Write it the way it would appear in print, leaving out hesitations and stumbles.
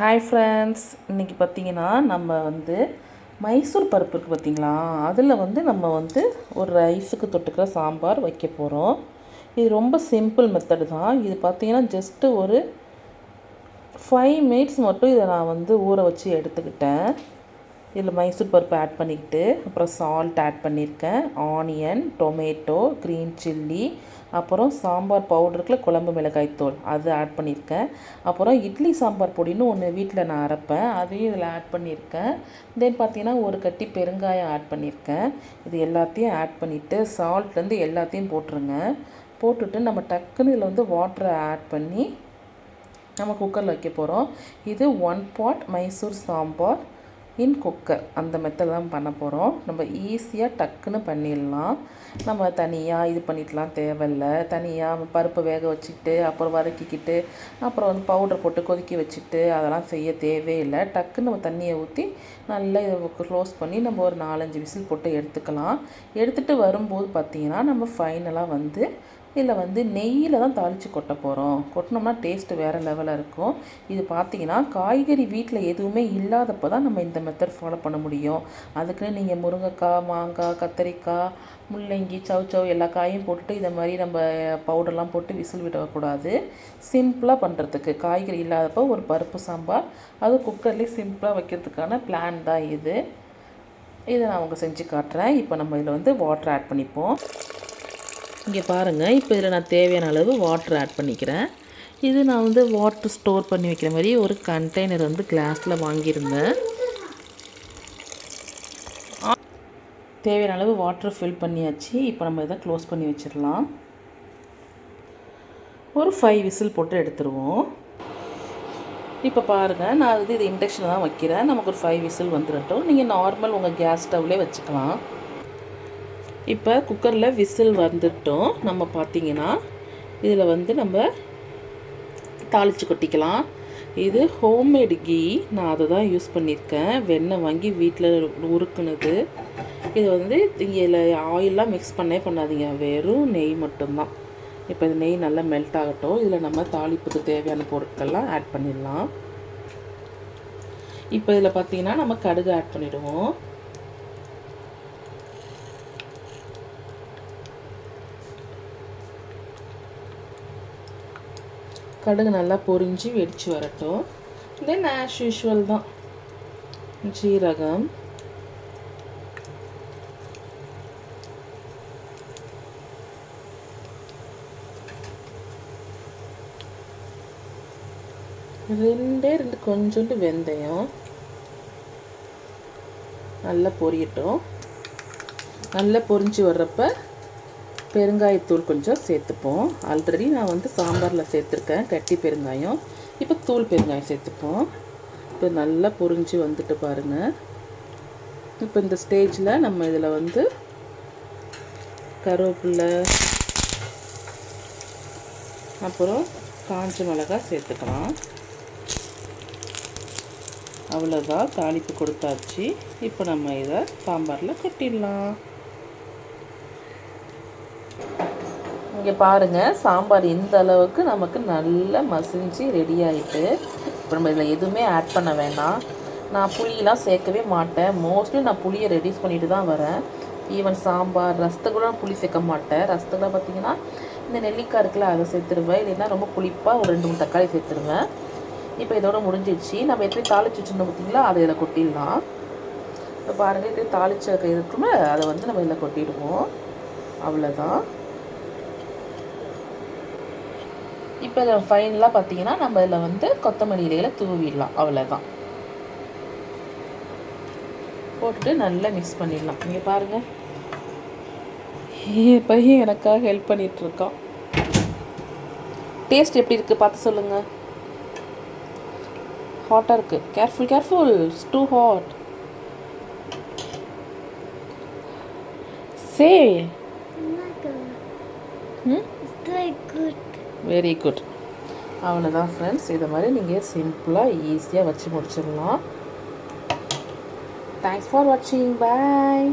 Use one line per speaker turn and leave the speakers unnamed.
Hi friends, இன்றைக்கி பார்த்திங்கன்னா நம்ம மைசூர் பருப்பு இருக்குது பார்த்திங்களா, அதில் நம்ம ஒரு ரைஸுக்கு தொட்டுக்கிற சாம்பார் வைக்க போகிறோம். இது ரொம்ப சிம்பிள் மெத்தடு தான். இது பார்த்திங்கன்னா ஜஸ்ட்டு ஒரு 5 மினிட்ஸ் மட்டும் இதை நான் ஊற வச்சு எடுத்துக்கிட்டேன். இதில் மைசூர் பருப்பு ஆட் பண்ணிக்கிட்டு, அப்புறம் சால்ட் ஆட் பண்ணியிருக்கேன், ஆனியன், டொமேட்டோ, க்ரீன் சில்லி, அப்புறம் சாம்பார் பவுடருக்குள்ள குழம்பு மிளகாய்த்தூள் அது ஆட் பண்ணியிருக்கேன். அப்புறம் இட்லி சாம்பார் பொடின்னு ஒன்று வீட்டில் நான் அரைப்பேன், அதையும் இதில் ஆட் பண்ணியிருக்கேன். தென் பார்த்தீங்கன்னா ஒரு கட்டி பெருங்காயம் ஆட் பண்ணியிருக்கேன். இது எல்லாத்தையும் ஆட் பண்ணிவிட்டு சால்ட்லேருந்து எல்லாத்தையும் போட்டுருங்க. போட்டுட்டு நம்ம டக்குன்னு இதில் வாட்டரை ஆட் பண்ணி நம்ம குக்கரில் வைக்க போகிறோம். இது 1 பாட் மைசூர் சாம்பார் இன் குக்கர், அந்த மெத்தட் தான் பண்ண போகிறோம். நம்ம ஈஸியாக டக்குன்னு பண்ணிடலாம். நம்ம தனியாக இது பண்ணிக்கலாம் தேவையில்லை. தனியாக பருப்பை வேக வச்சுக்கிட்டு அப்புறம் வதக்கிக்கிட்டு அப்புறம் பவுடர் போட்டு கொதிக்க வச்சுட்டு அதெல்லாம் செய்ய தேவையில்லை. டக்குன்னு நம்ம தண்ணியை ஊற்றி நல்லா இதை க்ளோஸ் பண்ணி நம்ம ஒரு 4-5 விசில் போட்டு எடுத்துக்கலாம். எடுத்துகிட்டு வரும்போது பார்த்திங்கன்னா நம்ம ஃபைனலாக இதில் நெய்யில் தான் தாளித்து கொட்ட போகிறோம். கொட்டினோம்னா டேஸ்ட்டு வேறு லெவலில் இருக்கும். இது பார்த்திங்கன்னா காய்கறி வீட்டில் எதுவுமே இல்லாதப்போ தான் நம்ம இந்த மெத்தட் ஃபாலோ பண்ண முடியும். அதுக்குன்னு நீங்கள் முருங்கைக்காய், மாங்காய், கத்திரிக்காய், முள்ளங்கி, சவ் எல்லா காயும் போட்டுட்டு இதை மாதிரி நம்ம பவுடர்லாம் போட்டு விசில் விடக்கூடாது. சிம்பிளாக பண்ணுறதுக்கு காய்கறி இல்லாதப்போ ஒரு பருப்பு சாம்பார் அது குக்கர்லேயே சிம்பிளாக வைக்கிறதுக்கான பிளான் தான் இது. இதை நான் செஞ்சு காட்டுறேன். இப்போ நம்ம இதில் வாட்டர் ஆட் பண்ணிப்போம். இங்கே பாருங்கள், இப்போ இதில் நான் தேவையான அளவு வாட்டர் ஆட் பண்ணிக்கிறேன். இது நான் வாட்டர் ஸ்டோர் பண்ணி வைக்கிற மாதிரி ஒரு கண்டெய்னர் கிளாஸில் வாங்கியிருந்தேன். தேவையான அளவு வாட்டர் ஃபில் பண்ணியாச்சு. இப்போ நம்ம இதை க்ளோஸ் பண்ணி வச்சிடலாம். ஒரு 5 விசில் போட்டு எடுத்துருவோம். இப்போ பாருங்கள், நான் இது இண்டக்ஷனில் தான் வைக்கிறேன். நமக்கு ஒரு 5 விசில் வந்துடட்டும். நீங்கள் நார்மல் உங்கள் கேஸ் ஸ்டவ்லேயே வச்சுக்கலாம். இப்போ குக்கரில் விசில் வந்துட்டோம். நம்ம பார்த்திங்கன்னா இதில் நம்ம தாளித்து கொட்டிக்கலாம். இது ஹோம்மேடு கீ, நான் அதை தான் யூஸ் பண்ணியிருக்கேன். வெண்ணெய் வாங்கி வீட்டில் உருக்குனது. இது இதில் ஆயிலெலாம் மிக்ஸ் பண்ணாதீங்க, வெறும் நெய் மட்டும்தான். இப்போ இது நெய் நல்லா மெல்ட் ஆகட்டும். இதில் நம்ம தாளிப்புக்கு தேவையான பொருட்கள்லாம் ஆட் பண்ணிடலாம். இப்போ இதில் பார்த்திங்கன்னா நம்ம கடுகு ஆட் பண்ணிவிடுவோம். கடுகு நல்லா பொரிஞ்சு வெடித்து வரட்டும். தென் ஆஸ் யூஷுவல் தான் ஜீரகம், ரெண்டு கொஞ்சோண்டு வெந்தயம் நல்லா பொரியட்டும். நல்லா பொரிஞ்சு வர்றப்ப பெருங்காயத்தூள் கொஞ்சம் சேர்த்துப்போம். ஆல்ரெடி நான் சாம்பாரில் சேர்த்துருக்கேன் கட்டி பெருங்காயம். இப்போ தூள் பெருங்காயம் சேர்த்துப்போம். இப்போ நல்லா பொரிஞ்சு வந்துட்டு பாருங்கள். இப்போ இந்த ஸ்டேஜில் நம்ம இதில் கருவேப்பிலை அப்புறம் காஞ்ச மிளகாய் சேர்த்துக்கலாம். அவ்வளோதான், தாளிப்பு கொடுத்தாச்சு. இப்போ நம்ம இதை சாம்பாரில் கொட்டிடலாம். இங்கே பாருங்கள், சாம்பார் இந்த அளவுக்கு நமக்கு நல்லா மசிஞ்சு ரெடி ஆகிட்டு. இப்போ நம்ம இதில் எதுவுமே ஆட் பண்ண வேண்டாம். நான் புளியெலாம் சேர்க்கவே மாட்டேன். மோஸ்ட்லி நான் புளியை ரெடியூஸ் பண்ணிட்டு தான் வரேன். ஈவன் சாம்பார் ரசத்துக்கு கூட புளி சேர்க்க மாட்டேன். ரசத்துக்கு பார்த்திங்கன்னா இந்த நெல்லிக்காய் இருக்குல்ல, அதை சேர்த்துருவேன். இல்லைன்னா ரொம்ப புளிப்பாக ஒரு 2-3 தக்காளி சேர்த்துருவேன். இப்போ இதோட முடிஞ்சிடுச்சு. நம்ம எப்படி தாளிச்சு வச்சுருந்தோம் பார்த்திங்களா, அதை இதில் கொட்டிடலாம். இப்போ பாருங்கள், இப்படி தாளிச்ச இருக்குமே அதை நம்ம இதில் கொட்டிடுவோம். அவ்வளோதான். இப்போ இதில் ஃபைனலாக பார்த்திங்கன்னா நம்ம இதில் கொத்தமல்லி இலைகளை தூவிடலாம். அவ்வளோதான், போட்டுட்டு நல்லா மிக்ஸ் பண்ணிடலாம். இங்கே பாருங்கள், பையன் எனக்காக ஹெல்ப் பண்ணிகிட்ருக்கான். டேஸ்ட் எப்படி இருக்குது பார்த்து சொல்லுங்கள். ஹாட்டாக இருக்குது. Careful, it's too hot. Say very good. அவ்வளோதான் ஃப்ரெண்ட்ஸ். இதை மாதிரி நீங்கள் சிம்பிளாக ஈஸியாக வச்சு முடிச்சிடலாம். தேங்க்ஸ் ஃபார் வாட்சிங். பாய்.